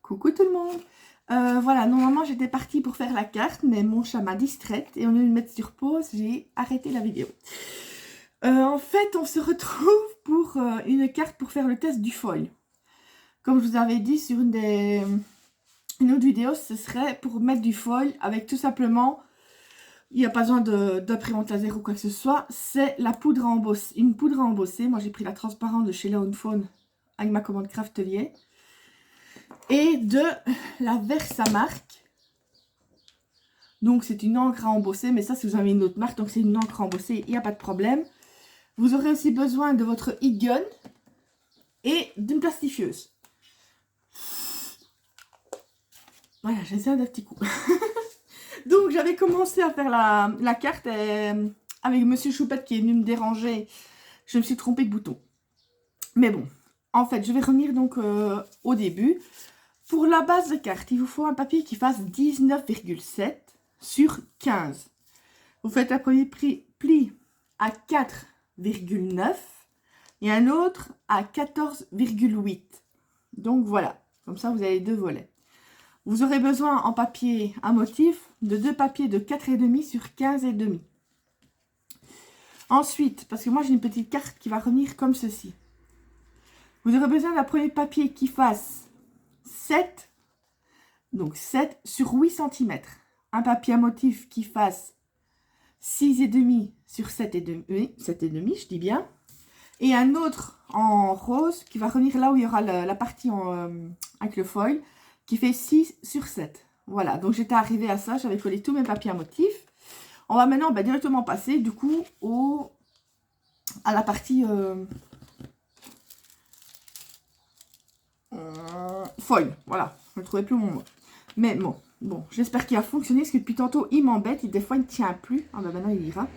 Coucou tout le monde. Voilà, normalement j'étais partie pour faire la carte, mais mon chat m'a distraite et au lieu de le mettre sur pause, j'ai arrêté la vidéo. En fait, on se retrouve pour une carte pour faire le test du foil. Comme je vous avais dit sur une autre vidéo, ce serait pour mettre du foil avec tout simplement, il n'y a pas besoin d'imprimante laser ou quoi que ce soit, c'est la poudre à embosser, une poudre à embosser. Moi j'ai pris la transparente de chez Lawn Fawn avec ma commande Craftelier. Et de la Versamark. Donc c'est une encre à embosser, mais ça si vous avez une autre marque, donc c'est une encre à embosser, il n'y a pas de problème. Vous aurez aussi besoin de votre heat gun et d'une plastifieuse. Voilà, j'essaie un petit coup. Donc j'avais commencé à faire la carte avec Monsieur Choupette qui est venu me déranger. Je me suis trompée de bouton. Mais bon, en fait, je vais revenir donc au début. Pour la base de carte, il vous faut un papier qui fasse 19,7 sur 15. Vous faites un premier pli à 4,9 et un autre à 14,8. Donc voilà, comme ça vous avez deux volets. Vous aurez besoin en papier à motif de deux papiers de 4,5 sur 15,5. Ensuite, parce que moi j'ai une petite carte qui va revenir comme ceci. Vous aurez besoin d'un premier papier qui fasse 7, donc 7 sur 8 cm. Un papier à motif qui fasse 6,5 sur 7,5, je dis bien. Et un autre en rose qui va revenir là où il y aura la partie avec le foil, qui fait 6 sur 7. Voilà, donc j'étais arrivée à ça, j'avais collé tous mes papiers à motif. On va maintenant directement passer du coup à la partie foil. Voilà, je ne trouvais plus mon mot. Mais bon, j'espère qu'il va fonctionner parce que depuis tantôt il m'embête et des fois il ne tient plus. Ah ben maintenant il ira.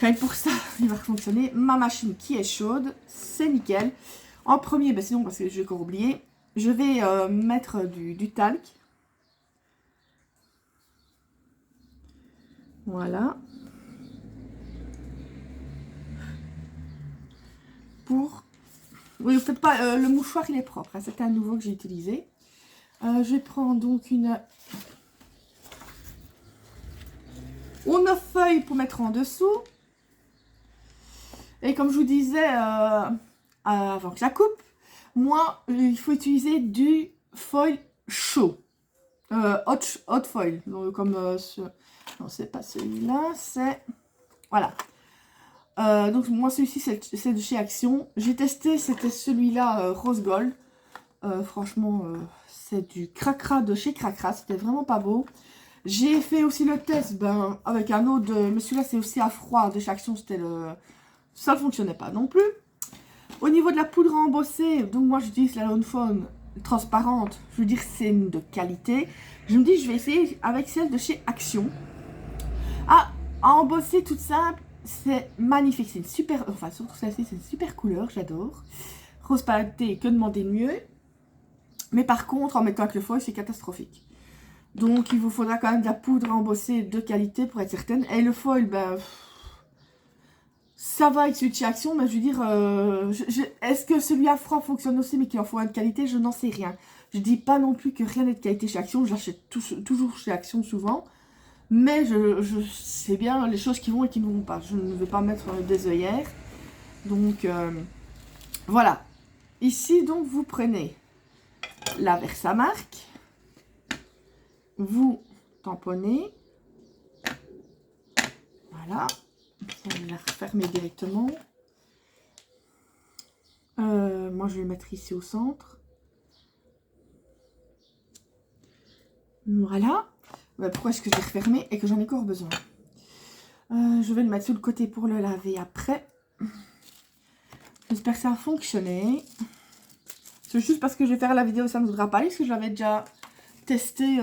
Rien que pour ça, il va fonctionner. Ma machine qui est chaude, c'est nickel. En premier, ben sinon parce que je vais encore oublier, je vais mettre du talc. Voilà. Pour... Oui, vous faites pas... le mouchoir, il est propre. Hein, c'est un nouveau que j'ai utilisé. Je prends donc une 9 feuilles pour mettre en dessous. Et comme je vous disais avant que je la coupe, moi, il faut utiliser du foil chaud. Hot foil. Donc, comme non, c'est pas celui-là, c'est... Voilà. Donc moi celui-ci c'est de chez Action. J'ai testé, c'était celui-là rose gold. Franchement c'est du cracra de chez Cracra, c'était vraiment pas beau. J'ai fait aussi le test avec un autre, mais celui-là c'est aussi à froid de chez Action, ça ne fonctionnait pas non plus. Au niveau de la poudre à embosser, donc moi j'utilise la Lawn Fawn transparente, je veux dire c'est de qualité. Je me dis je vais essayer avec celle de chez Action. À embosser toute simple. C'est magnifique, c'est une super, enfin surtout celle-ci, c'est une super couleur, j'adore. Rose pailleté, que demander de mieux. Mais par contre, en mettant avec le foil, c'est catastrophique. Donc il vous faudra quand même de la poudre à embosser de qualité pour être certaine. Et le foil, ça va avec celui de chez Action, mais je veux dire, est-ce que celui à froid fonctionne aussi, mais qu'il en faut un de qualité, je n'en sais rien. Je dis pas non plus que rien n'est de qualité chez Action, j'achète toujours chez Action souvent. Mais je sais bien les choses qui vont et qui ne vont pas. Je ne veux pas mettre des œillères. Donc, voilà. Ici, donc, vous prenez la Versamark. Vous tamponnez. Voilà. Ça va la refermer directement. Moi, je vais le mettre ici au centre. Voilà. Pourquoi est-ce que je vais refermer et que j'en ai encore besoin? Je vais le mettre sur le côté pour le laver après. J'espère que ça a fonctionné. C'est juste parce que je vais faire la vidéo, ça ne voudra pas aller, parce que je l'avais déjà testé.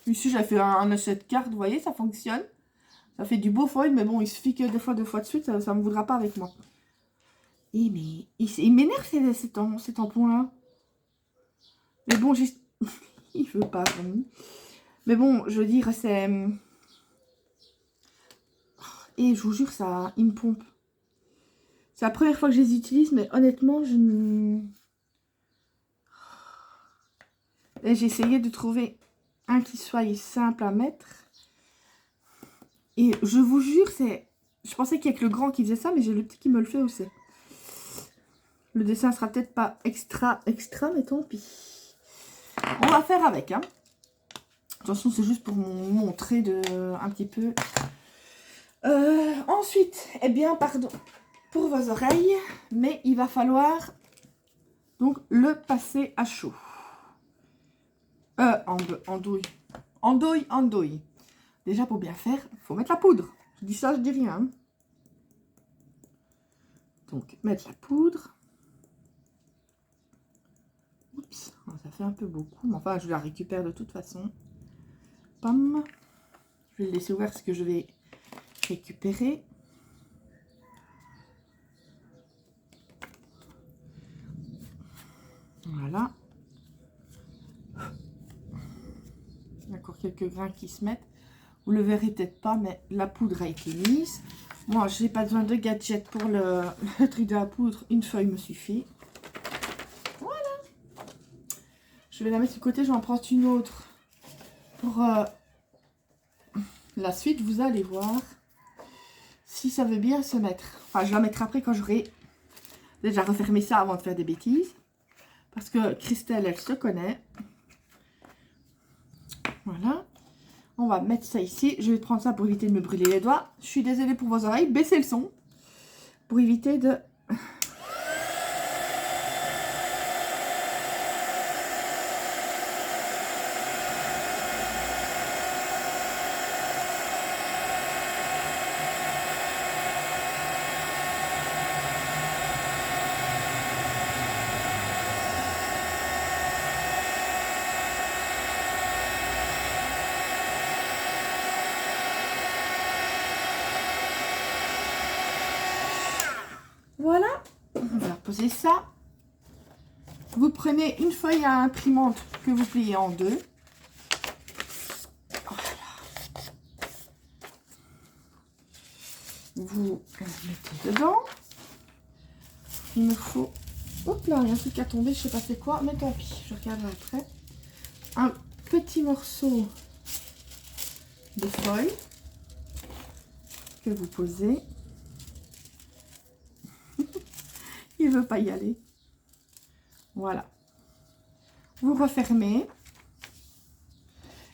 Ici, j'avais fait un essai de carte, vous voyez, ça fonctionne. Ça fait du beau foil, mais bon, il suffit que deux fois de suite, ça ne me voudra pas avec moi. Et mais il m'énerve ces tampons-là. Mais bon, il veut pas. Mais bon, je veux dire, c'est... Et je vous jure, ça, il me pompe. C'est la première fois que je les utilise, mais honnêtement, je ne... Et j'ai essayé de trouver un qui soit simple à mettre. Et je vous jure, je pensais qu'il y a que le grand qui faisait ça, mais j'ai le petit qui me le fait aussi. Le dessin sera peut-être pas extra, mais tant pis. On va faire avec, hein. De toute façon, c'est juste pour vous montrer un petit peu. Ensuite, eh bien, pardon, pour vos oreilles, mais il va falloir donc le passer à chaud. Andouille. Déjà, pour bien faire, il faut mettre la poudre. Je dis ça, je dis rien. Hein. Donc, mettre la poudre. Oups, ça fait un peu beaucoup. Mais enfin, je la récupère de toute façon. Pam. Je vais le laisser ouvert ce que je vais récupérer. Voilà. Il y a encore quelques grains qui se mettent. Vous le verrez peut-être pas, mais la poudre a été mise. Moi, je n'ai pas besoin de gadget pour le truc de la poudre. Une feuille me suffit. Voilà. Je vais la mettre de côté. Je vais en prendre une autre. Pour la suite, vous allez voir si ça veut bien se mettre. Enfin, je la mettrai après quand j'aurai déjà refermé ça avant de faire des bêtises. Parce que Christelle, elle se connaît. Voilà. On va mettre ça ici. Je vais prendre ça pour éviter de me brûler les doigts. Je suis désolée pour vos oreilles. Baissez le son. Pour éviter de... Voilà, on va poser ça. Vous prenez une feuille à imprimante que vous pliez en deux. Voilà. Vous mettez dedans. Il me faut... Hop là, il y a un truc qui a tombé, je sais pas c'est quoi, mais tant pis, je regarderai après. Un petit morceau de feuille que vous posez. Il veut pas y aller. Voilà. Vous refermez.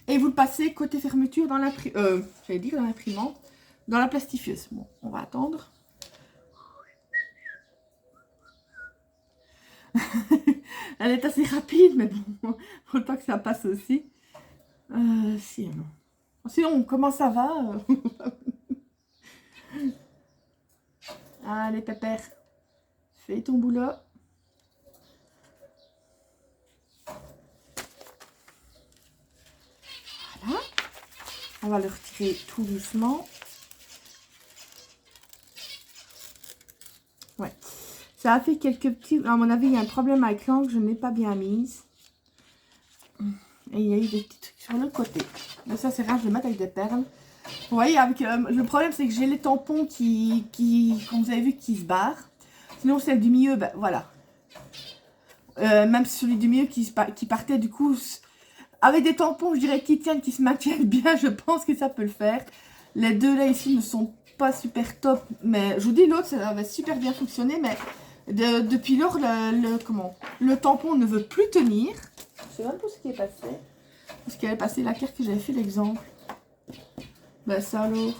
Et vous le passez côté fermeture dans l'imprimante, dans la plastifieuse. Bon, on va attendre. Elle est assez rapide, mais bon, faut le temps que ça passe aussi. Sinon, comment ça va Allez, pépère. Fais ton boulot. Voilà. On va le retirer tout doucement. Ouais. Ça a fait quelques petits... À mon avis, il y a un problème avec l'encre. Je ne l'ai pas bien mise. Et il y a eu des petits trucs sur le côté. Mais ça, c'est rare. Je vais le mettre avec des perles. Vous voyez, avec, le problème, c'est que j'ai les tampons comme vous avez vu, qui se barrent. Sinon, celle du milieu, ben voilà. Même celui du milieu qui partait, du coup, avec des tampons, je dirais, qui tiennent, qui se maintiennent bien, je pense que ça peut le faire. Les deux là, ici, ne sont pas super top. Mais je vous dis, l'autre, ça avait super bien fonctionné. Mais depuis lors, le tampon ne veut plus tenir. Je sais même pas ce qui est passé. Parce qu'il avait passé la carte que j'avais fait l'exemple. Ben ça alors.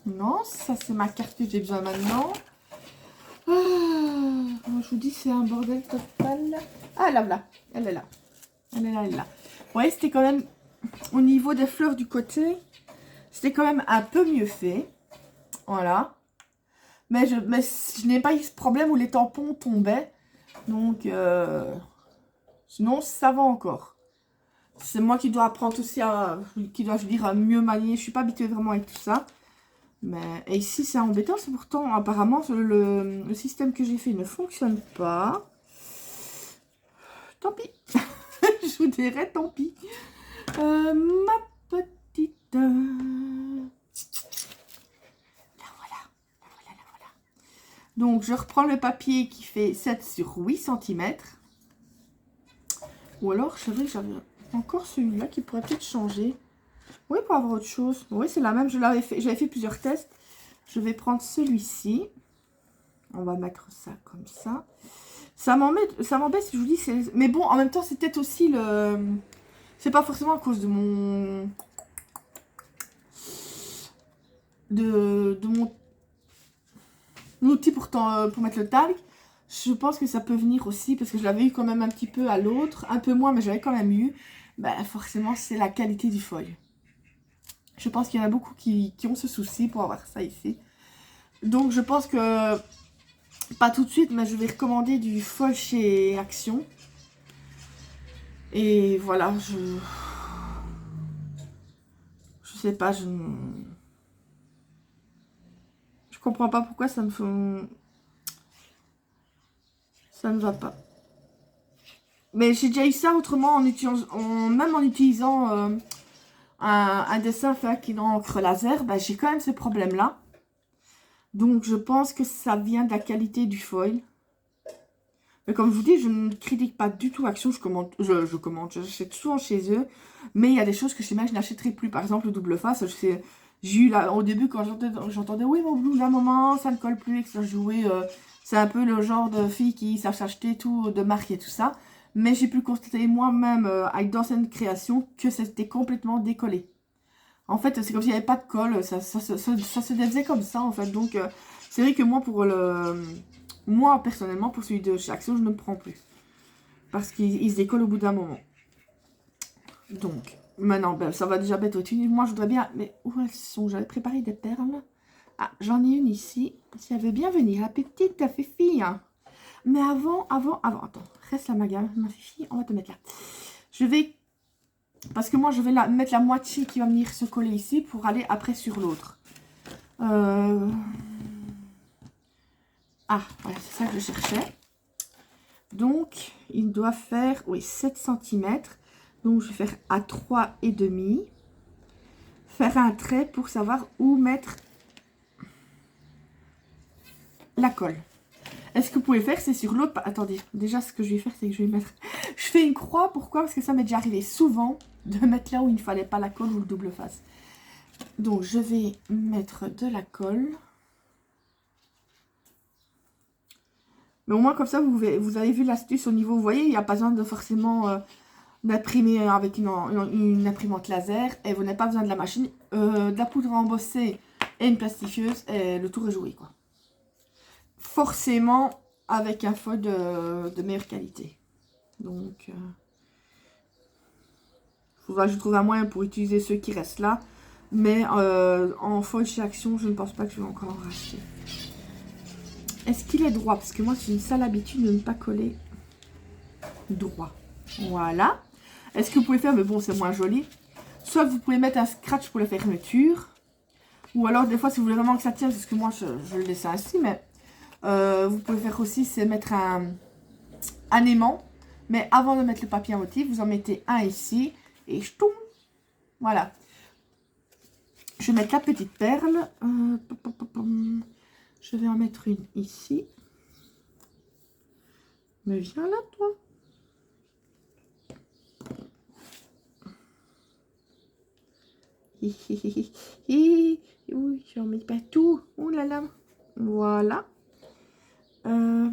Non, ça c'est ma carte que j'ai besoin maintenant. Moi je vous dis c'est un bordel total. Ah là, elle est là. Elle est là, elle est là. Ouais, c'était quand même au niveau des fleurs du côté, c'était quand même un peu mieux fait. Voilà. Mais je n'ai pas eu ce problème où les tampons tombaient. Donc sinon ça va encore. C'est moi qui dois apprendre aussi qui dois, je veux dire, à mieux manier. Je suis pas habituée vraiment avec tout ça. Mais, et ici, c'est embêtant. C'est pourtant, apparemment, le système que j'ai fait ne fonctionne pas. Tant pis. Je vous dirais tant pis. Ma petite... Là, voilà. Donc, je reprends le papier qui fait 7 sur 8 cm. Ou alors, je savais que j'avais encore celui-là qui pourrait peut-être changer. Oui, pour avoir autre chose. Oui, c'est la même. J'avais fait plusieurs tests. Je vais prendre celui-ci. On va mettre ça comme ça. Ça m'embête si je vous dis. Mais bon, en même temps, c'est peut-être aussi le... C'est pas forcément à cause de mon... De mon outil pour mettre le tag. Je pense que ça peut venir aussi, parce que je l'avais eu quand même un petit peu à l'autre. Un peu moins, mais j'avais quand même eu. Ben, forcément, c'est la qualité du foil. Je pense qu'il y en a beaucoup qui ont ce souci pour avoir ça ici. Donc, je pense que... Pas tout de suite, mais je vais recommander du foil chez Action. Et voilà, je sais pas, je comprends pas pourquoi ça ne va pas. Mais j'ai déjà eu ça autrement, même en utilisant un dessin fait avec une encre laser, ben, j'ai quand même ce problème-là. Donc je pense que ça vient de la qualité du foil. Mais comme je vous dis, je ne critique pas du tout Action, j'achète souvent chez eux. Mais il y a des choses que chez moi je n'achèterai plus. Par exemple, le double face, j'ai eu là, au début quand j'entendais oui, mon bout d'un moment, ça ne colle plus, et que ça jouait. C'est un peu le genre de fille qui savent acheter tout de marque et tout ça. Mais j'ai pu constater moi-même avec d'anciennes créations que c'était complètement décollé. En fait, c'est comme s'il n'y avait pas de colle, ça se défaisait comme ça en fait. Donc, c'est vrai que moi, personnellement, pour celui de chez Action, je ne me prends plus. Parce qu'il se décolle au bout d'un moment. Donc, maintenant, ben, ça va déjà bête au-dessus. Moi, je voudrais bien... Mais où elles sont? J'avais préparé des perles. Ah, j'en ai une ici. Si elle veut bien venir, la petite, ta fille. Hein. Mais avant, attends. Reste là, ma fille, on va te mettre là. Je vais... Parce que moi, je vais mettre la moitié qui va venir se coller ici pour aller après sur l'autre. Ah, voilà, c'est ça que je cherchais. Donc, il doit faire, oui, 7 cm. Donc, je vais faire à 3,5. Faire un trait pour savoir où mettre la colle. Est-ce que vous pouvez faire, c'est sur l'autre... Attendez, déjà, ce que je vais faire, c'est que je vais mettre... Je fais une croix, pourquoi? Parce que ça m'est déjà arrivé souvent de mettre là où il ne fallait pas la colle ou le double face. Donc, je vais mettre de la colle. Mais au moins, comme ça, vous avez vu l'astuce au niveau, vous voyez, il n'y a pas besoin de forcément d'imprimer avec une imprimante laser. Et vous n'avez pas besoin de la machine, de la poudre à embosser et une plastifieuse. Et le tour est joué, quoi. Forcément, avec un foil de meilleure qualité. Donc, faudra que je trouve un moyen pour utiliser ceux qui restent là. Mais en foil chez Action, je ne pense pas que je vais encore en racheter. Est-ce qu'il est droit? Parce que moi, j'ai une sale habitude de ne pas coller droit. Voilà. Est-ce que vous pouvez faire, mais bon, c'est moins joli. Soit vous pouvez mettre un scratch pour la fermeture. Ou alors, des fois, si vous voulez vraiment que ça tienne, parce que moi, je le laisse ainsi, mais vous pouvez faire aussi, c'est mettre un aimant. Mais avant de mettre le papier à motif, vous en mettez un ici. Et ch'toum. Voilà. Je vais mettre la petite perle. Je vais en mettre une ici. Mais viens là, toi. Oui, j'en mets pas tout. Oh là là. Voilà. Il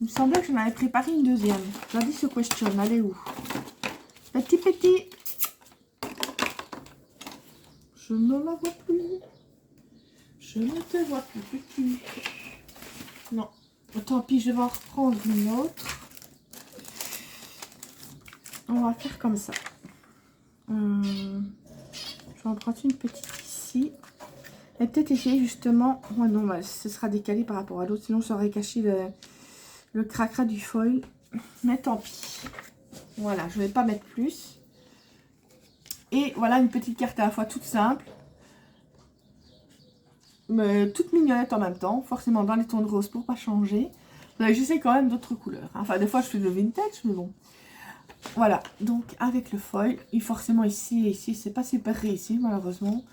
me semblait que j'en avais préparé une deuxième. J'avais ce question. Elle est où? Petit. Je ne la vois plus. Je ne te vois plus, petit. Non. Tant pis, je vais en reprendre une autre. On va faire comme ça. Je vais en prendre une petite ici. Et peut-être essayer justement... Ouais, non, bah, ce sera décalé par rapport à l'autre. Sinon, ça aurait caché le cracra du foil. Mais tant pis. Voilà, je ne vais pas mettre plus. Et voilà une petite carte à la fois toute simple. Mais toute mignonnette en même temps. Forcément dans les tons de rose pour pas changer. J'essaie quand même d'autres couleurs. Enfin, des fois, je fais le vintage, mais bon. Voilà, donc avec le foil, et forcément ici et ici, c'est pas super réussi malheureusement,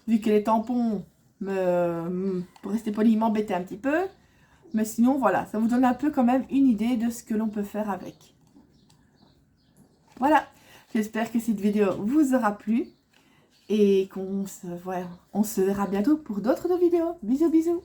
vu que les tampons, pour rester poli, m'embêtaient un petit peu. Mais sinon, voilà, ça vous donne un peu quand même une idée de ce que l'on peut faire avec. Voilà, j'espère que cette vidéo vous aura plu. Et on se verra bientôt pour d'autres vidéos. Bisous, bisous.